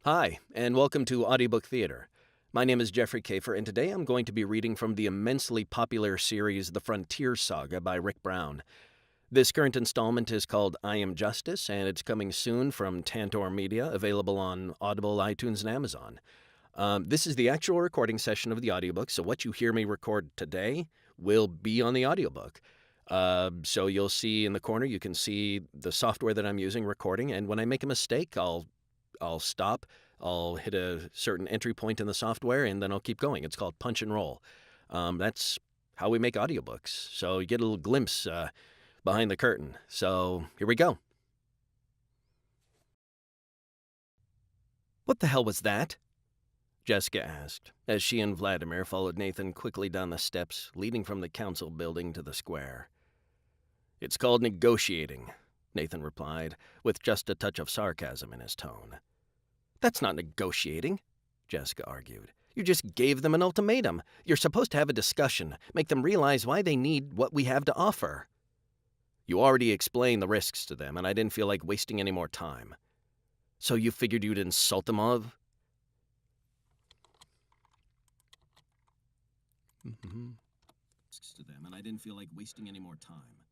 Hi, and welcome to Audiobook Theater. My name is Jeffrey Kafer, and today I'm going to be reading from the immensely popular series The Frontier Saga by Ryk Brown. This current installment is called I Am Justice, and it's coming soon from Tantor Media, available on Audible, iTunes, and Amazon. This is the actual recording session of the audiobook, so what you hear me record today will be on the audiobook. So you'll see in the corner, you can see the software that I'm using recording, and when I make a mistake, I'll stop, I'll hit a certain entry point in the software, and then I'll keep going. It's called punch and roll. That's how we make audiobooks. So you get a little glimpse behind the curtain. So here we go. What the hell was that? Jessica asked, as she and Vladimir followed Nathan quickly down the steps leading from the council building to the square. It's called negotiating, Nathan replied, with just a touch of sarcasm in his tone. That's not negotiating, Jessica argued. You just gave them an ultimatum. You're supposed to have a discussion, make them realize why they need what we have to offer. You already explained the risks to them, and I didn't feel like wasting any more time. So you figured you'd insult them all? To them, and I didn't feel like wasting any more time.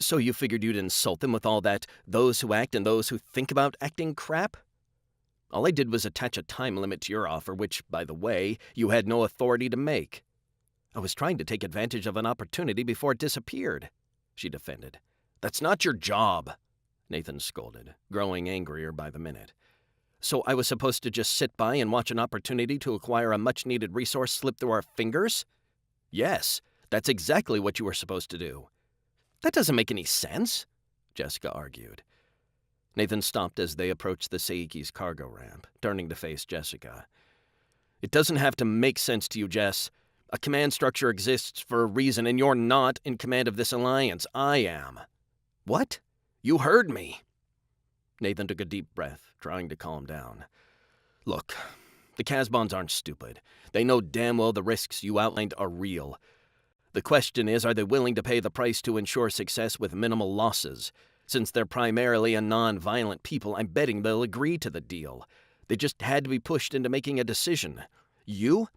So you figured you'd insult them with all that those who act and those who think about acting crap? All I did was attach a time limit to your offer, which, by the way, you had no authority to make. I was trying to take advantage of an opportunity before it disappeared, she defended. That's not your job, Nathan scolded, growing angrier by the minute. So I was supposed to just sit by and watch an opportunity to acquire a much-needed resource slip through our fingers? Yes, that's exactly what you were supposed to do. That doesn't make any sense, Jessica argued. Nathan stopped as they approached the Seiki's cargo ramp, turning to face Jessica. It doesn't have to make sense to you, Jess. A command structure exists for a reason, and you're not in command of this alliance. I am. What? You heard me. Nathan took a deep breath, trying to calm down. Look, the Casbons aren't stupid. They know damn well the risks you outlined are real. The question is, are they willing to pay the price to ensure success with minimal losses? Since they're primarily a non-violent people, I'm betting they'll agree to the deal. They just had to be pushed into making a decision. You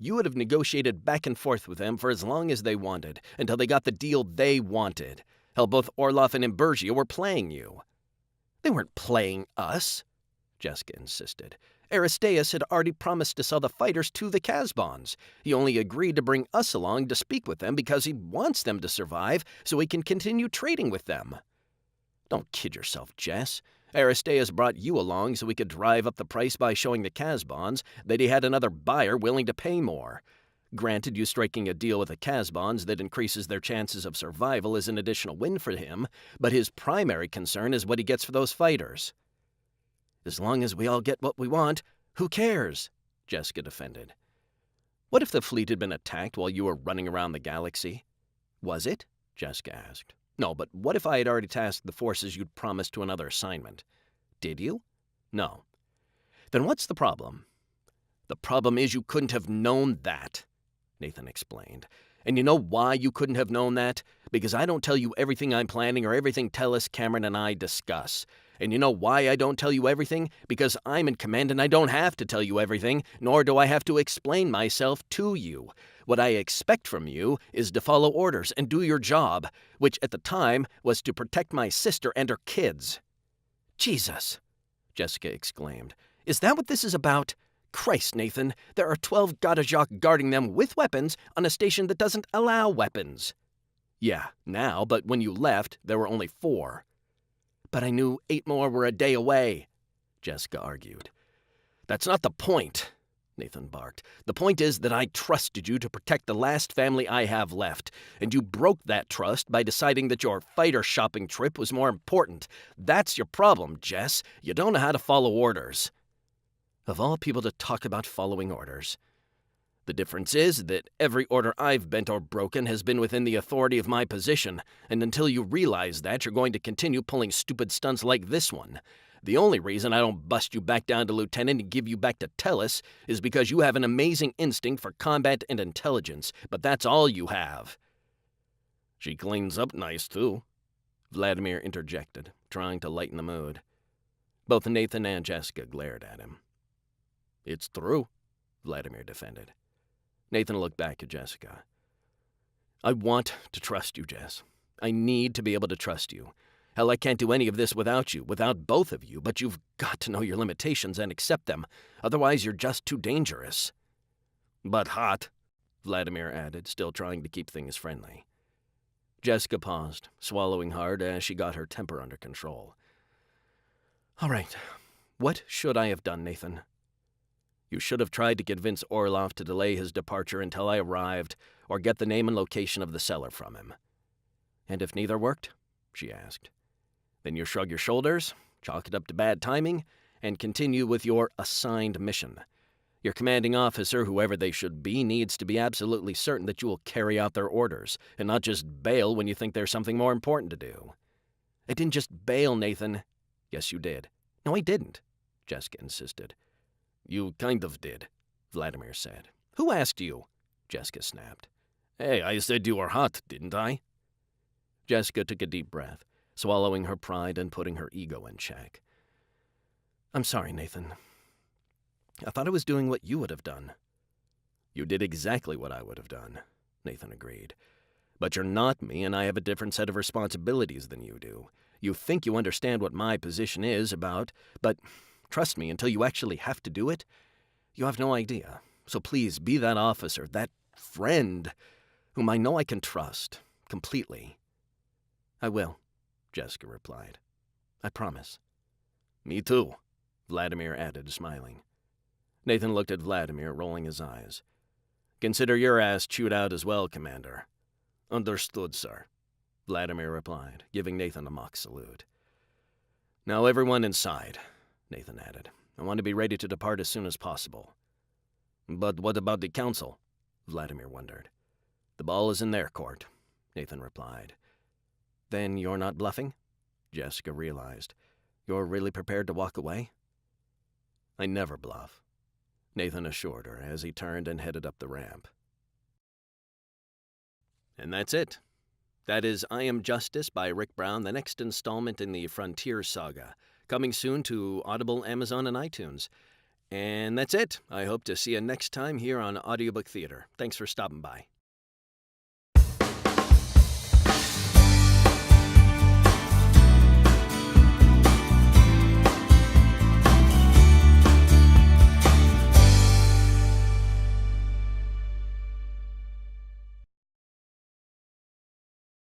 would have negotiated back and forth with them for as long as they wanted, until they got the deal they wanted. Hell, both Orloff and Imbergia were playing you. They weren't playing us, Jessica insisted. Aristeas had already promised to sell the fighters to the Casbons. He only agreed to bring us along to speak with them because he wants them to survive so he can continue trading with them. Don't kid yourself, Jess. Aristeas brought you along so he could drive up the price by showing the Casbons that he had another buyer willing to pay more. Granted, you striking a deal with the Casbons that increases their chances of survival is an additional win for him, but his primary concern is what he gets for those fighters. As long as we all get what we want, who cares? Jessica defended. What if the fleet had been attacked while you were running around the galaxy? Was it? Jessica asked. No, but what if I had already tasked the forces you'd promised to another assignment? Did you? No. Then what's the problem? The problem is you couldn't have known that, Nathan explained. And you know why you couldn't have known that? Because I don't tell you everything I'm planning or everything Tellus, Cameron, and I discuss. And you know why I don't tell you everything? Because I'm in command and I don't have to tell you everything, nor do I have to explain myself to you. What I expect from you is to follow orders and do your job, which at the time was to protect my sister and her kids. Jesus, Jessica exclaimed. Is that what this is about? Christ, Nathan, there are 12 Gadajok guarding them with weapons on a station that doesn't allow weapons. Yeah, now, but when you left, there were only 4. But I knew 8 more were a day away, Jessica argued. That's not the point, Nathan barked. The point is that I trusted you to protect the last family I have left, and you broke that trust by deciding that your fighter shopping trip was more important. That's your problem, Jess. You don't know how to follow orders. Of all people to talk about following orders. The difference is that every order I've bent or broken has been within the authority of my position, and until you realize that, you're going to continue pulling stupid stunts like this one. The only reason I don't bust you back down to lieutenant and give you back to Tellus is because you have an amazing instinct for combat and intelligence, but that's all you have. She cleans up nice, too, Vladimir interjected, trying to lighten the mood. Both Nathan and Jessica glared at him. It's true, Vladimir defended. Nathan looked back at Jessica. I want to trust you, Jess. I need to be able to trust you. Hell, I can't do any of this without you, without both of you, but you've got to know your limitations and accept them. Otherwise, you're just too dangerous. But hot, Vladimir added, still trying to keep things friendly. Jessica paused, swallowing hard as she got her temper under control. All right, what should I have done, Nathan? You should have tried to convince Orlov to delay his departure until I arrived, or get the name and location of the seller from him. And if neither worked, she asked, then you shrug your shoulders, chalk it up to bad timing, and continue with your assigned mission. Your commanding officer, whoever they should be, needs to be absolutely certain that you will carry out their orders, and not just bail when you think there's something more important to do. I didn't just bail, Nathan. Yes, you did. No, I didn't, Jessica insisted. You kind of did, Vladimir said. Who asked you? Jessica snapped. Hey, I said you were hot, didn't I? Jessica took a deep breath, swallowing her pride and putting her ego in check. I'm sorry, Nathan. I thought I was doing what you would have done. You did exactly what I would have done, Nathan agreed. But you're not me, and I have a different set of responsibilities than you do. You think you understand what my position is about, but trust me, until you actually have to do it, you have no idea. So please be that officer, that friend, whom I know I can trust completely. I will, Jessica replied. I promise. Me too, Vladimir added, smiling. Nathan looked at Vladimir, rolling his eyes. Consider your ass chewed out as well, Commander. Understood, sir, Vladimir replied, giving Nathan a mock salute. Now everyone inside, Nathan added. I want to be ready to depart as soon as possible. But what about the council? Vladimir wondered. The ball is in their court, Nathan replied. Then you're not bluffing? Jessica realized. You're really prepared to walk away? I never bluff, Nathan assured her as he turned and headed up the ramp. And that's it. That is I Am Justice by Ryk Brown, the next installment in the Frontier saga, coming soon to Audible, Amazon, and iTunes. And that's it. I hope to see you next time here on Audiobook Theater. Thanks for stopping by.